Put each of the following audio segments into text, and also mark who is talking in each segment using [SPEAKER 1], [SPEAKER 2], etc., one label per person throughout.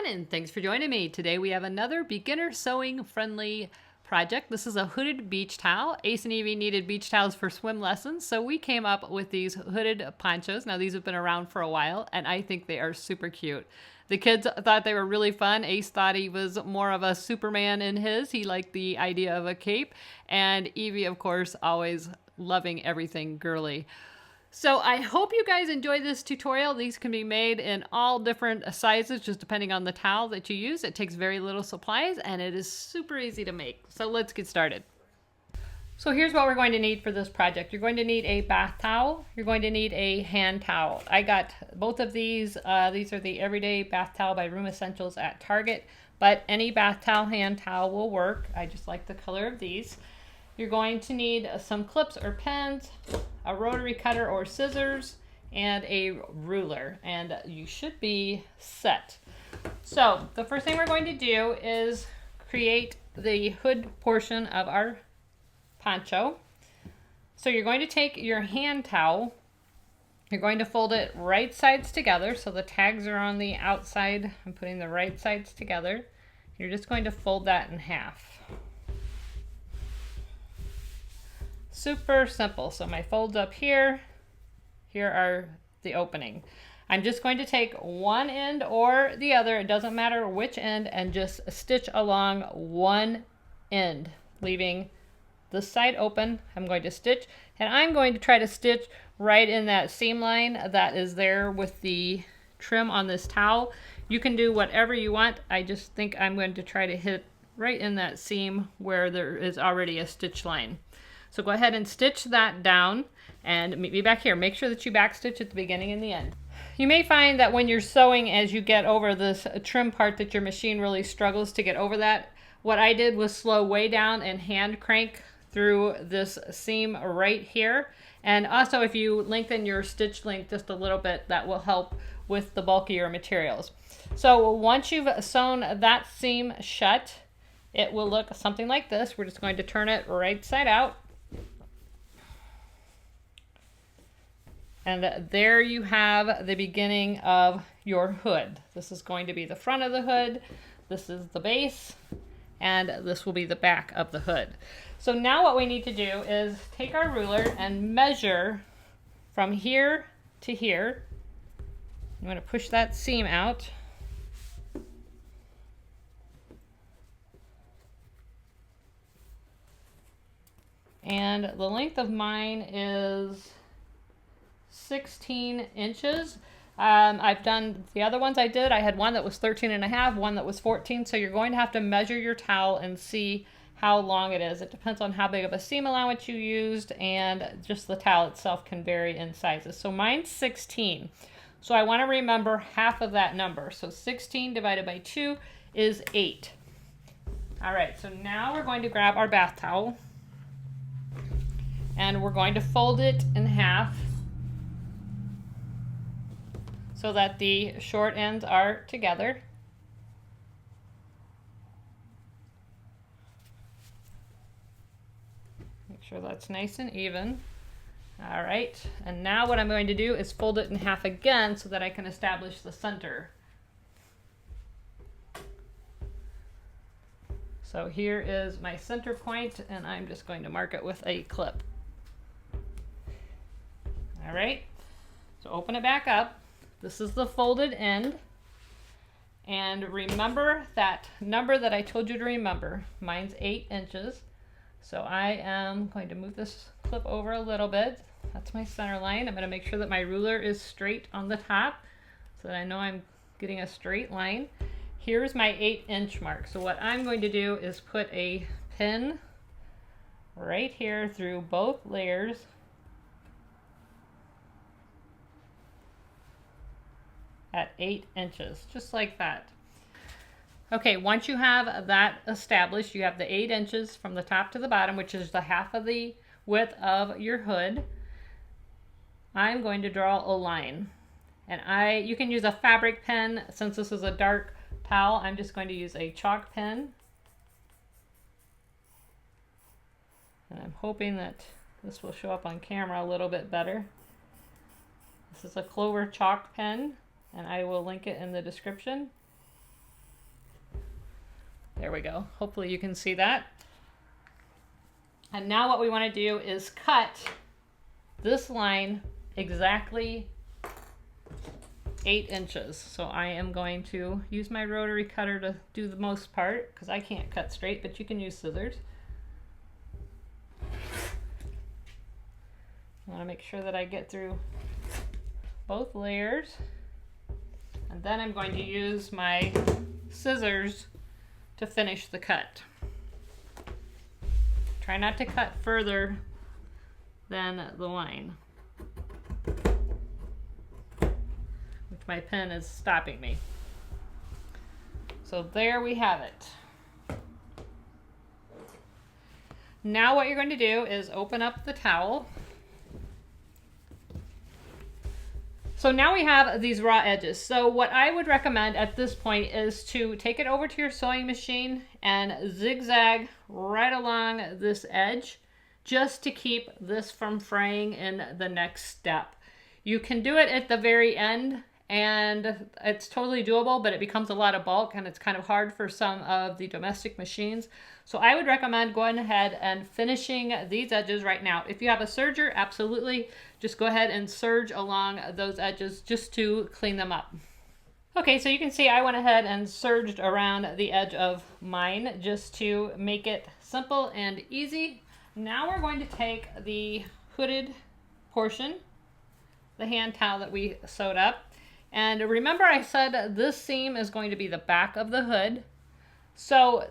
[SPEAKER 1] everyone, and thanks for joining me. Today we have another beginner sewing friendly project. This is a hooded beach towel. Ace and Evie needed beach towels for swim lessons, so we came up with these hooded ponchos. Now these have been around for a while, and I think they are super cute. The kids thought they were really fun. Ace thought he was more of a Superman in his. He liked the idea of a cape, and Evie, of course, always loving everything girly. So I hope you guys enjoy this tutorial. These can be made in all different sizes, just depending on the towel that you use. It takes very little supplies and it is super easy to make. So let's get started. So here's what we're going to need for this project. You're going to need a bath towel. You're going to need a hand towel. I got both of these. These are the Everyday Bath Towel by Room Essentials at Target, but any bath towel, hand towel will work. I just like the color of these. You're going to need some clips or pens, a rotary cutter or scissors, and a ruler, and you should be set. So the first thing we're going to do is create the hood portion of our poncho. So you're going to take your hand towel, you're going to fold it right sides together, so the tags are on the outside. I'm putting the right sides together. You're just going to fold that in half. Super simple. So my folds up here, here are the opening. I'm just going to take one end or the other, it doesn't matter which end, and just stitch along one end, leaving this side open. I'm going to stitch, and I'm going to try to stitch right in that seam line that is there with the trim on this towel. You can do whatever you want. I just think I'm going to try to hit right in that seam where there is already a stitch line. So go ahead and stitch that down and meet me back here. Make sure that you backstitch at the beginning and the end. You may find that when you're sewing, as you get over this trim part, that your machine really struggles to get over that. What I did was slow way down and hand crank through this seam right here. And also if you lengthen your stitch length just a little bit, that will help with the bulkier materials. So once you've sewn that seam shut, it will look something like this. We're just going to turn it right side out. And there you have the beginning of your hood. This is going to be the front of the hood, this is the base, and this will be the back of the hood. So now what we need to do is take our ruler and measure from here to here. I'm going to push that seam out. And the length of mine is 16 inches. I've done the other ones I did. I had one that was 13 and a half, one that was 14. So you're going to have to measure your towel and see how long it is. It depends on how big of a seam allowance you used, and just the towel itself can vary in sizes. So mine's 16. So I want to remember half of that number. So 16 divided by 2 is 8. All right, so now we're going to grab our bath towel and we're going to fold it in half so that the short ends are together. Make sure that's nice and even. All right, and now what I'm going to do is fold it in half again so that I can establish the center. So here is my center point, and I'm just going to mark it with a clip. All right, so open it back up. This is the folded end. And remember that number that I told you to remember. Mine's 8 inches. So I am going to move this clip over a little bit. That's my center line. I'm going to make sure that my ruler is straight on the top so that I know I'm getting a straight line. Here's my 8-inch mark. So what I'm going to do is put a pin right here through both layers. At 8 inches, just like that. Okay, once you have that established, you have the 8 inches from the top to the bottom, which is the half of the width of your hood. I'm going to draw a line. And you can use a fabric pen. Since this is a dark towel, I'm just going to use a chalk pen. And I'm hoping that this will show up on camera a little bit better. This is a Clover chalk pen, and I will link it in the description. There we go. Hopefully you can see that. And now what we want to do is cut this line exactly 8 inches. So I am going to use my rotary cutter to do the most part because I can't cut straight, but you can use scissors. I want to make sure that I get through both layers. And then I'm going to use my scissors to finish the cut. Try not to cut further than the line, which my pen is stopping me. So there we have it. Now what you're going to do is open up the towel. So now we have these raw edges. So what I would recommend at this point is to take it over to your sewing machine and zigzag right along this edge just to keep this from fraying in the next step. You can do it at the very end and it's totally doable, but it becomes a lot of bulk and it's kind of hard for some of the domestic machines. So I would recommend going ahead and finishing these edges right now. If you have a serger, absolutely, just go ahead and serge along those edges just to clean them up. Okay, so you can see I went ahead and serged around the edge of mine just to make it simple and easy. Now we're going to take the hooded portion, the hand towel that we sewed up, and remember I said this seam is going to be the back of the hood. So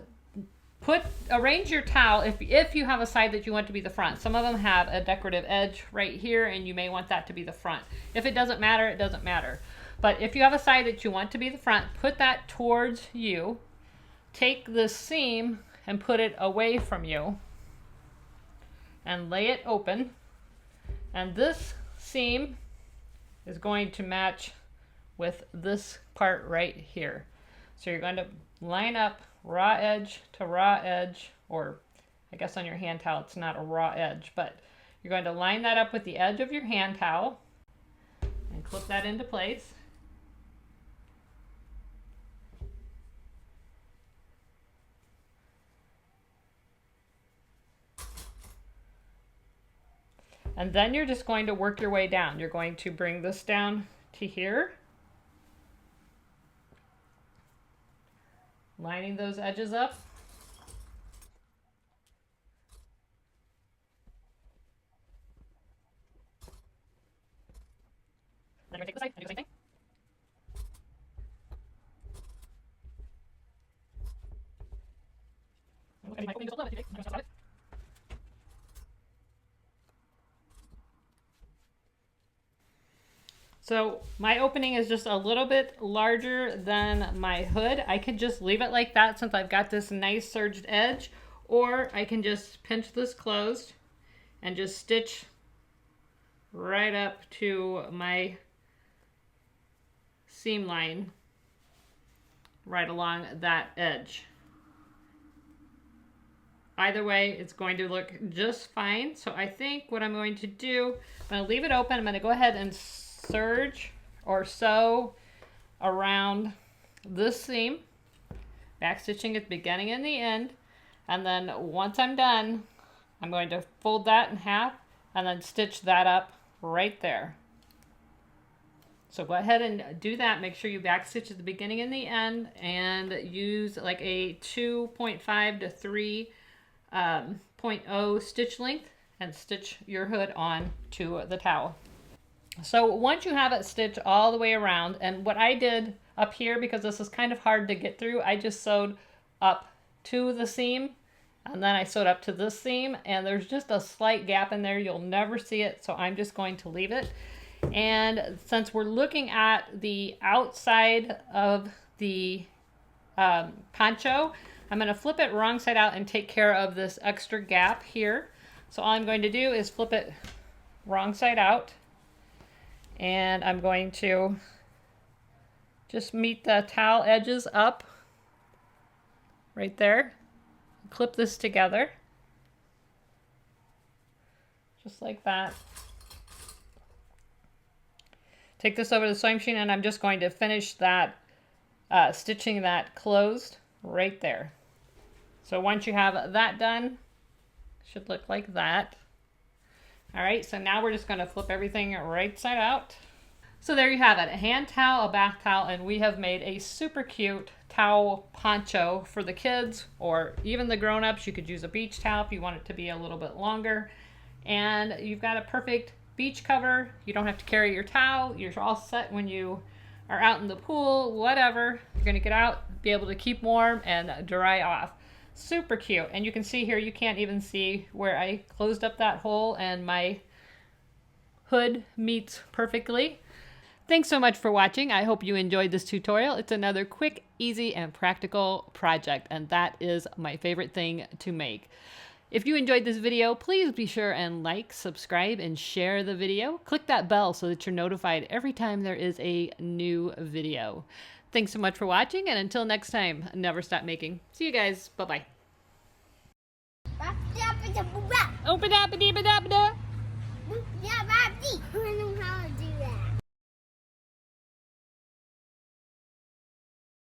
[SPEAKER 1] arrange your towel if you have a side that you want to be the front. Some of them have a decorative edge right here and you may want that to be the front. If it doesn't matter, it doesn't matter. But if you have a side that you want to be the front, put that towards you. Take this seam and put it away from you and lay it open. And this seam is going to match with this part right here. So you're going to line up raw edge to raw edge, or I guess on your hand towel it's not a raw edge, but you're going to line that up with the edge of your hand towel and clip that into place. And then you're just going to work your way down. You're going to bring this down to here, lining those edges up. Then you're going to take this side and do the same thing. And my opening just a little bit too big. I'm just gonna stop it. So my opening is just a little bit larger than my hood. I could just leave it like that since I've got this nice serged edge, or I can just pinch this closed and just stitch right up to my seam line right along that edge. Either way, it's going to look just fine. So I think what I'm going to do, I'm going to leave it open. I'm going to go ahead and serge or sew around this seam, back stitching at the beginning and the end. And then once I'm done, I'm going to fold that in half and then stitch that up right there. So go ahead and do that. Make sure you back stitch at the beginning and the end and use like a 2.5 to 3.0 stitch length and stitch your hood on to the towel. So once you have it stitched all the way around, and what I did up here, because this is kind of hard to get through, I just sewed up to the seam and then I sewed up to this seam, and there's just a slight gap in there. You'll never see it, so I'm just going to leave it. And since we're looking at the outside of the poncho, I'm going to flip it wrong side out and take care of this extra gap here. So all I'm going to do is flip it wrong side out, and I'm going to just meet the towel edges up right there. Clip this together just like that. Take this over to the sewing machine, and I'm just going to finish that stitching that closed right there. So once you have that done, should look like that. All right, so now we're just gonna flip everything right side out. So there you have it, a hand towel, a bath towel, and we have made a super cute towel poncho for the kids or even the grown-ups. You could use a beach towel if you want it to be a little bit longer. And you've got a perfect beach cover. You don't have to carry your towel. You're all set when you are out in the pool, whatever. You're gonna get out, be able to keep warm and dry off. Super cute. And you can see here, you can't even see where I closed up that hole and my hood meets perfectly. Thanks so much for watching. I hope you enjoyed this tutorial. It's another quick, easy, and practical project, and that is my favorite thing to make. If you enjoyed this video, please be sure and like, subscribe, and share the video. Click that bell so that you're notified every time there is a new video. Thanks so much for watching, and until next time, never stop making. See you guys. Bye-bye. Open up,